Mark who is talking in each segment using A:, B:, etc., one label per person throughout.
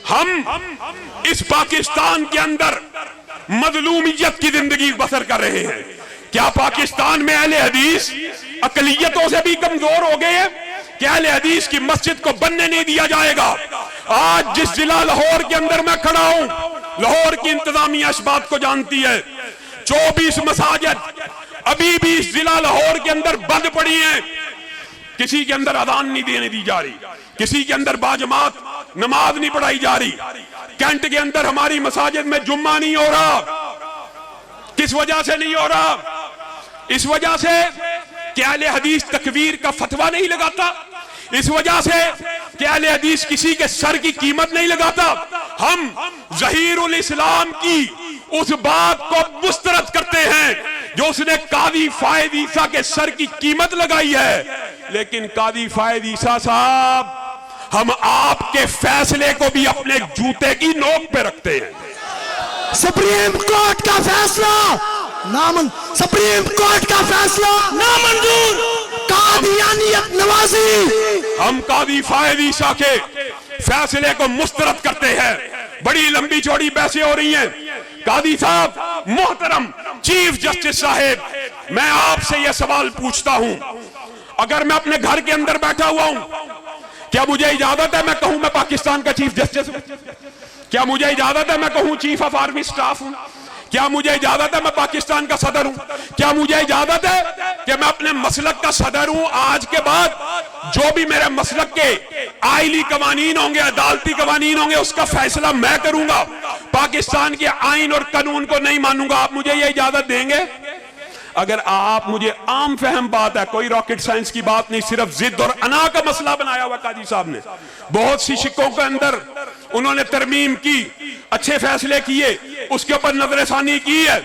A: ہم اس پاکستان کے اندر مظلومیت کی زندگی بسر کر رہے ہیں. کیا پاکستان میں اہل حدیث اقلیتوں سے بھی کمزور ہو گئے ہیں کہ اہل حدیث کی مسجد کو بننے نہیں دیا جائے گا؟ آج جس ضلع لاہور کے اندر میں کھڑا ہوں، لاہور کی انتظامیہ اس بات کو جانتی ہے، 24 مساجد ابھی بھی اس ضلع لاہور کے اندر بند پڑی ہیں. کسی کے اندر اذان نہیں دینے دی جا رہی، کسی کے اندر باجماعت نماز نہیں پڑھائی جا رہی. کینٹ کے اندر ہماری مساجد میں جمعہ نہیں ہو رہا. کس وجہ سے نہیں ہو رہا؟ اس وجہ سے کہ اہل حدیث تکبیر کا فتویٰ نہیں لگاتا، اس وجہ سے کہ اہل حدیث کسی کے سر کی قیمت نہیں لگاتا. ہم ظہیر الاسلام کی اس بات کو مسترد کرتے ہیں جو اس نے قاضی فائد عیسیٰ کے سر کی قیمت لگائی ہے. لیکن قاضی فائد عیسیٰ صاحب، ہم آپ کے فیصلے کو بھی اپنے جوتے کی نوک پہ رکھتے ہیں.
B: سپریم کورٹ کا فیصلہ سپریم کورٹ کا فیصلہ نامنظور. قادیانیت نوازی،
A: ہم قاضی فائد عیسیٰ کے فیصلے کو مسترد کرتے ہیں. بڑی لمبی چوڑی بحثیں ہو رہی ہیں. قاضی صاحب، محترم چیف جسٹس صاحب، میں آپ سے یہ سوال پوچھتا ہوں، اگر میں اپنے گھر کے اندر بیٹھا ہوا ہوں، کیا مجھے اجازت ہے میں کہوں میں پاکستان کا چیف جسٹس ہوں؟ کیا مجھے اجازت ہے میں کہوں چیف آف آرمی سٹاف ہوں؟ کیا مجھے اجازت ہے میں پاکستان کا صدر ہوں؟ کیا مجھے اجازت ہے کہ میں اپنے مسلک کا صدر ہوں؟ آج کے بعد جو بھی میرے مسلک کے آئلی قوانین ہوں گے، عدالتی قوانین ہوں گے، اس کا فیصلہ میں کروں گا. پاکستان کے آئین اور قانون کو نہیں مانوں گا. آپ مجھے یہ اجازت دیں گے؟ اگر آپ مجھے عام فہم بات ہے، کوئی راکٹ سائنس کی بات نہیں، صرف ضد اور انا کا مسئلہ بنایا ہوا قاضی صاحب نے. بہت سی شکوں کے اندر انہوں نے ترمیم کی، اچھے فیصلے کیے، اس کے اوپر نظر ثانی کی ہے.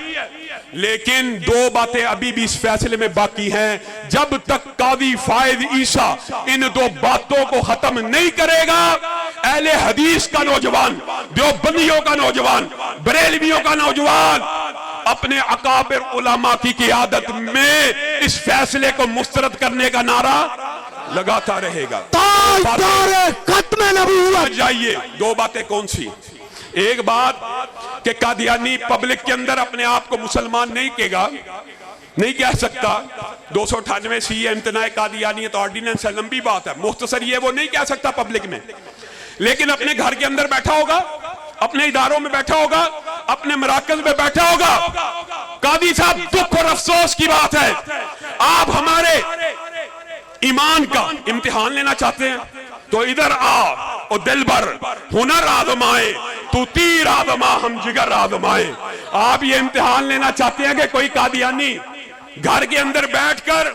A: لیکن دو باتیں ابھی بھی اس فیصلے میں باقی ہیں. جب تک قاضی فائد عیسیٰ ان دو باتوں کو ختم نہیں کرے گا، اہل حدیث کا نوجوان، دیوبندیوں کا نوجوان، بریلویوں کا نوجوان اپنے اکابر علماء کی قیادت میں اس فیصلے کو مسترد کرنے کا نعرہ لگاتا رہے گا.
B: تاجدار ختم نبوت.
A: جائیے، دو باتیں کون سی؟ ایک بات کہ قادیانی پبلک کے اندر اپنے آپ کو مسلمان نہیں کہے گا، نہیں کہہ سکتا. 298 سی امتناع قادیانیت آرڈیننس ہے، لمبی بات ہے، مختصر یہ وہ نہیں کہہ سکتا پبلک میں. لیکن اپنے گھر کے اندر بیٹھا ہوگا، اپنے اداروں میں بیٹھا ہوگا، اپنے مراکز میں بیٹھا ہوگا. قاضی صاحب، دکھ اور افسوس کی بات ہے، آپ ہمارے ایمان کا امتحان لینا چاہتے ہیں تو ادھر آ اور دل بھر ہنر آزمائے، تو تیر آزما ہم جگر آزمائے. آپ یہ امتحان لینا چاہتے ہیں کہ کوئی قادیانی گھر کے اندر بیٹھ کر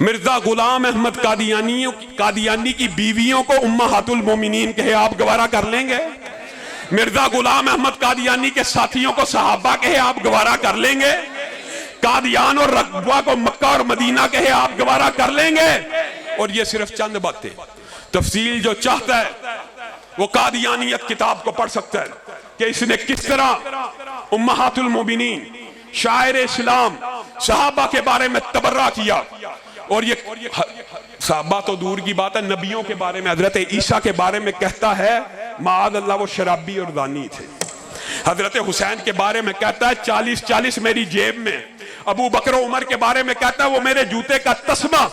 A: مرزا غلام احمد قادیانی کی بیویوں کو امہات المومنین کہے، آپ گوارا کر لیں گے؟ مرزا غلام احمد قادیانی کے ساتھیوں کو صحابہ کہے، آپ گوارا کر لیں گے؟ قادیان اور رقبہ کو مکہ اور مدینہ کہے، آپ گوارا کر لیں گے؟ اور یہ صرف چند باتیں. تفصیل جو چاہتا ہے وہ قادیانیت کتاب کو پڑھ سکتا ہے کہ اس نے کس طرح امہات المومنین، شاعر اسلام، صحابہ کے بارے میں تبرہ کیا. اور یہ صحابہ تو دور کی بات ہے، نبیوں کے بارے میں، حضرت عیسیٰ کے بارے میں کہتا ہے معاذ اللہ وہ شرابی اور زانی تھے. حضرت حسین کے بارے میں کہتا ہے 40 میری جیب میں. ابو بکر و عمر کے بارے میں کہتا ہے وہ میرے جوتے کا تسمہ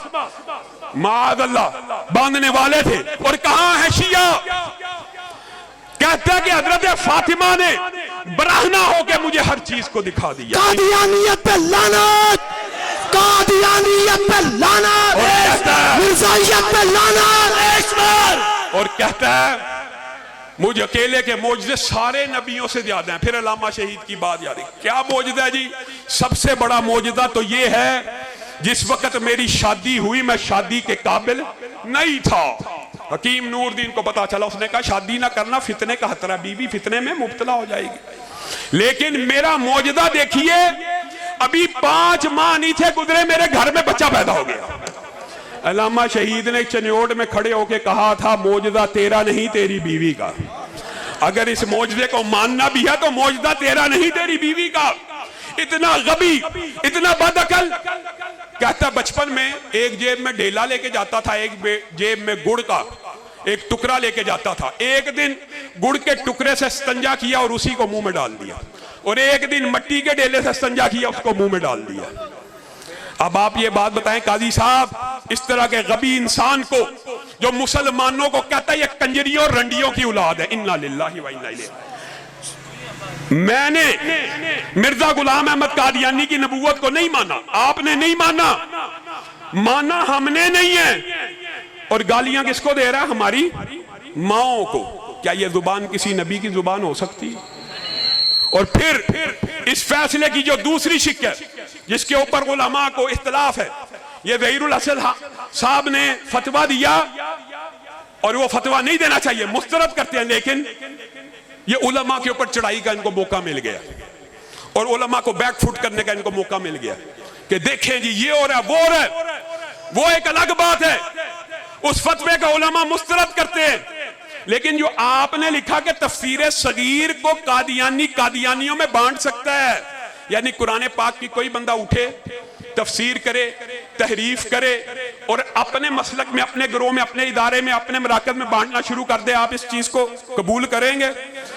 A: معاذ اللہ باندھنے والے تھے. اور کہاں ہے شیعہ؟ کہتا ہے کہ حضرت فاطمہ نے براہنہ ہو کے مجھے ہر چیز کو دکھا دیا.
B: قادیانیت پہ لعنت، قادیانیت پہ لعنت، مرزائیت پہ لعنت.
A: اور کہتا ہے مجھ اکیلے کے معجزے سارے نبیوں سے زیادہ ہیں. پھر علامہ شہید کی بات یاد ہے. کیا معجزہ ہے جی؟ سب سے بڑا معجزہ تو یہ ہے جس وقت میری شادی ہوئی میں شادی کے قابل نہیں تھا. حکیم نور دین کو پتا چلا، اس نے کہا شادی نہ کرنا، فتنے کا خطرہ، بیوی فتنے میں مبتلا ہو جائے گی. لیکن میرا معجزہ دیکھیے، ابھی 5 ماہ نہیں تھے گزرے، میرے گھر میں بچہ پیدا ہو گیا. علامہ شہید نے چنیوٹ میں کھڑے ہو کے کہا تھا معجزہ تیرا نہیں تیری بیوی کا. اگر اس معجزے کو ماننا بھی ہے تو معجزہ تیرا نہیں تیری بیوی کا. اتنا غبی، اتنا بدعقل. کہتا بچپن میں ایک جیب میں ڈھیلا لے کے جاتا تھا، ایک جیب میں گڑ کا، ایک ٹکڑا لے کے جاتا تھا. ایک دن گڑ کے ٹکڑے سے استنجا کیا اور اسی کو منہ میں ڈال دیا, اور ایک دن مٹی کے ڈیلے سے استنجا کیا, اس کو منہ میں ڈال دیا. اب آپ یہ بات بتائیں قاضی صاحب, اس طرح کے غبی انسان کو جو مسلمانوں کو کہتا ہے یہ کنجریوں اور رنڈیوں کی اولاد ہے, انا للہ و انا الیہ. میں نے مرزا غلام احمد قادیانی کی نبوت کو نہیں مانا, آپ نے نہیں مانا, مانا ہم نے نہیں ہے. اور گالیاں کس کو دے رہا ہے؟ ہماری ماؤں کو. کیا یہ زبان کسی نبی کی زبان ہو سکتی؟ اور پھر اس فیصلے کی جو دوسری شق ہے جس کے اوپر علماء کو اختلاف ہے, یہ ظہیر الاسد صاحب نے فتویٰ دیا, اور وہ فتویٰ نہیں دینا چاہیے, مسترد کرتے ہیں, لیکن یہ علماء کے اوپر چڑھائی کا ان کو موقع مل گیا, اور علماء کو بیک فٹ کرنے کا ان کو موقع مل گیا کہ دیکھیں جی یہ ہو رہا ہے, وہ ہو رہا ہے. وہ ایک الگ بات ہے, اس فتوے کا علماء مسترد کرتے ہیں. لیکن جو آپ نے لکھا کہ تفسیر صغیر کو قادیانیوں میں بانٹ سکتا ہے, یعنی قرآن پاک کی کوئی بندہ اٹھے, تفسیر کرے, تحریف کرے, اور اپنے مسلک میں, اپنے گروہ میں, اپنے ادارے میں, اپنے مراکز میں بانٹنا شروع کر دے, آپ اس چیز کو قبول کریں گے؟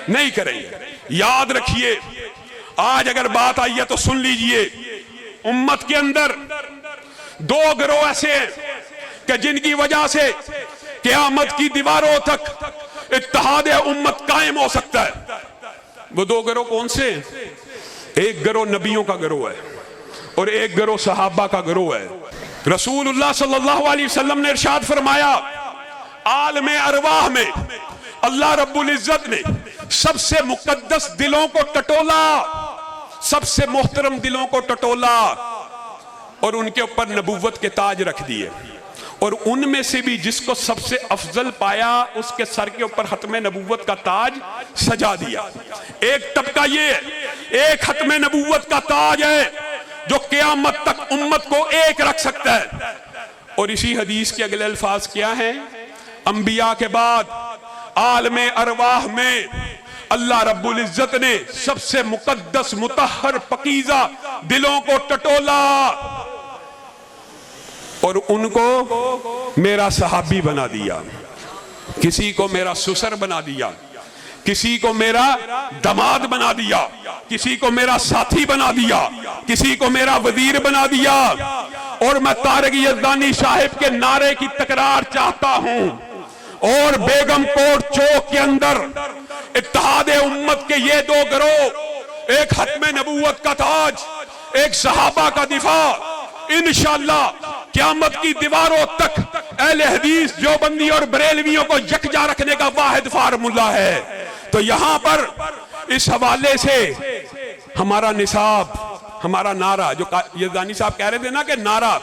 A: نہیں کریں گے. یاد رکھیے, آج اگر بات آئی ہے تو سن لیجئے, امت کے اندر دو گروہ ایسے ہیں کہ جن کی وجہ سے قیامت کی دیواروں تک اتحاد امت قائم ہو سکتا ہے. وہ دو گروہ کون سے ہیں؟ ایک گروہ نبیوں کا گروہ ہے, اور ایک گروہ صحابہ کا گروہ ہے. رسول اللہ صلی اللہ علیہ وسلم نے ارشاد فرمایا, عالم ارواح میں اللہ رب العزت نے سب سے مقدس دلوں کو ٹٹولا, سب سے محترم دلوں کو ٹٹولا, اور ان کے اوپر نبوت کے تاج رکھ دیے, اور ان میں سے بھی جس کو سب سے افضل پایا اس کے سر کے اوپر ختم نبوت کا تاج سجا دیا. ایک طبقہ یہ ہے, ایک ختم نبوت کا تاج ہے جو قیامت تک امت کو ایک رکھ سکتا ہے. اور اسی حدیث کے اگلے الفاظ کیا ہیں؟ انبیاء کے بعد عالم ارواح میں اللہ رب العزت نے سب سے مقدس, مطہر, پاکیزہ دلوں کو ٹٹولا, اور ان کو میرا صحابی بنا دیا, کسی کو میرا سسر بنا دیا, کسی کو میرا داماد بنا دیا, کسی کو میرا ساتھی بنا دیا, کسی کو میرا وزیر بنا دیا. اور میں طارق یزدانی صاحب کے نعرے کی تکرار چاہتا ہوں, اور بیگم کوٹ چوک کے اندر اتحاد امت کے یہ دو گروہ, ایک ختم نبوت کا تاج, ایک صحابہ کا دفاع, انشاءاللہ قیامت کی دیواروں تک اہل حدیث دیوبندی اور بریلویوں کو یکجا رکھنے کا واحد فارمولہ ہے. تو یہاں پر اس حوالے سے ہمارا نصاب, ہمارا نعرہ, جو یزدانی صاحب کہہ رہے تھے نا کہ نعرہ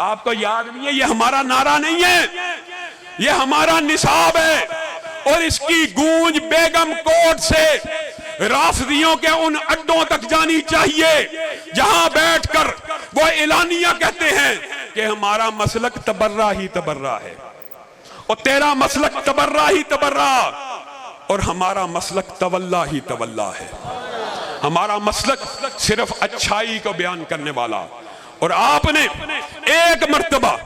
A: آپ کو یاد نہیں ہے, یہ ہمارا نعرہ نہیں ہے, یہ ہمارا نصاب ہے. اور اس کی گونج بیگم کوٹ سے رافضیوں کے ان اڈوں تک جانی چاہیے جہاں بیٹھ کر وہ اعلانیہ کہتے ہیں کہ ہمارا مسلک تبرہ ہی تبرہ ہے, اور تیرا مسلک تبرہ ہی تبرہ, اور ہمارا مسلک تولا ہی تولا ہے. ہمارا مسلک صرف اچھائی کو بیان کرنے والا. اور آپ نے ایک مرتبہ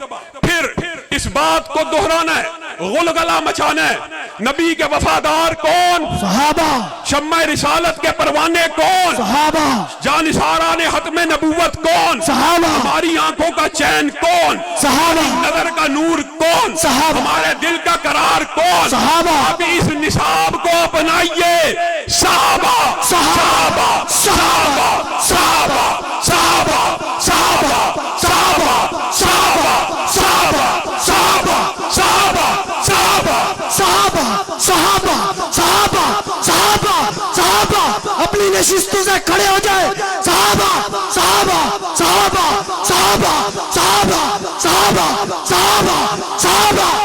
A: پھر اس بات کو دہرانا ہے, غلغلہ مچانا ہے. نبی کے وفادار کون؟
B: صحابہ.
A: شمع رسالت کے پروانے کون؟
B: صحابہ.
A: جانثاران ختم نبوت کون؟
B: صحابہ.
A: ہماری آنکھوں کا چین کون؟
B: صحابہ.
A: نظر کا نور کون؟
B: صحابہ.
A: ہمارے دل کا قرار کون؟
B: صحابہ.
A: اب اس نصاب کو اپنائیے. صحابہ
B: صحابہ.
A: صحابہ صحابہ صحابہ صحابہ صحابہ صحابہ صحابہ صحابہ صحابہ صحابہ
B: صحابہ. صحابہ. صحابہ. صحابہ. صحابہ. اپنی نشستوں سے کھڑے ہو جائے. صحابہ. صحابہ. صحابہ. صحابہ. صحابہ. صحابہ. صحابہ. صحابہ.